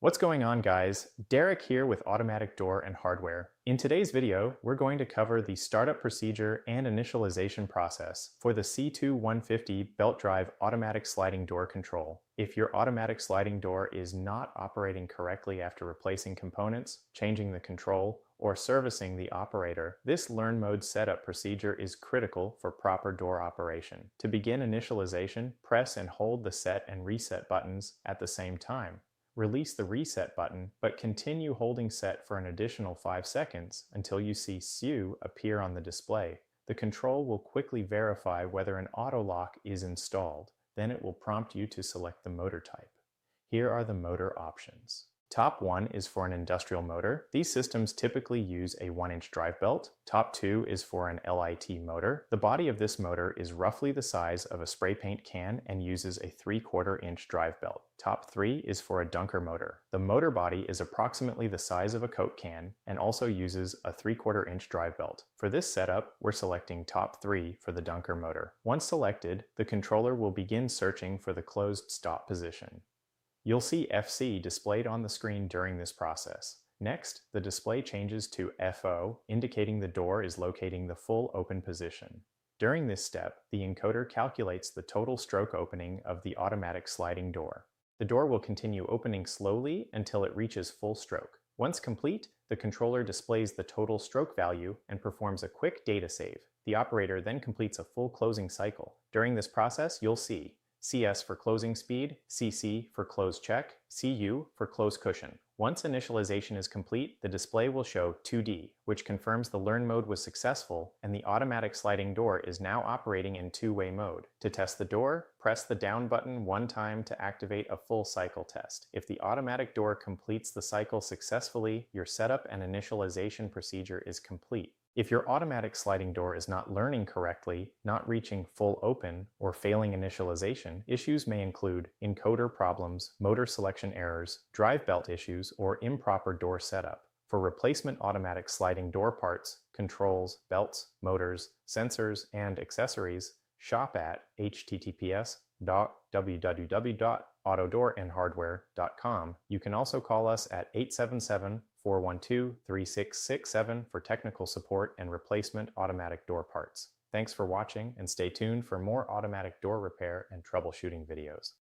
What's going on, guys? Derek here with Automatic Door and Hardware. In today's video, we're going to cover the startup procedure and initialization process for the C2150 belt drive automatic sliding door control. If your automatic sliding door is not operating correctly after replacing components, changing the control, or servicing the operator, this learn mode setup procedure is critical for proper door operation. To begin initialization, press and hold the set and reset buttons at the same time. Release the reset button, but continue holding set for an additional 5 seconds until you see SU appear on the display. The control will quickly verify whether an auto lock is installed. Then it will prompt you to select the motor type. Here are the motor options. Top 1 is for an industrial motor. These systems typically use a 1-inch drive belt. Top 2 is for an LIT motor. The body of this motor is roughly the size of a spray paint can and uses a 3/4 inch drive belt. Top 3 is for a dunker motor. The motor body is approximately the size of a Coke can and also uses a 3/4 inch drive belt. For this setup, we're selecting top 3 for the dunker motor. Once selected, the controller will begin searching for the closed stop position. You'll see FC displayed on the screen during this process. Next, the display changes to FO, indicating the door is locating the full open position. During this step, the encoder calculates the total stroke opening of the automatic sliding door. The door will continue opening slowly until it reaches full stroke. Once complete, the controller displays the total stroke value and performs a quick data save. The operator then completes a full closing cycle. During this process, you'll see CS for closing speed, CC for close check, CU for close cushion. Once initialization is complete, the display will show 2D, which confirms the learn mode was successful and the automatic sliding door is now operating in two-way mode. To test the door, press the down button one time to activate a full cycle test. If the automatic door completes the cycle successfully, your setup and initialization procedure is complete. If your automatic sliding door is not learning correctly, not reaching full open, or failing initialization, issues may include encoder problems, motor selection errors, drive belt issues, or improper door setup. For replacement automatic sliding door parts, controls, belts, motors, sensors, and accessories, shop at https://www.autodoorandhardware.com. You can also call us at 877-412-3667 for technical support and replacement automatic door parts. Thanks for watching and stay tuned for more automatic door repair and troubleshooting videos.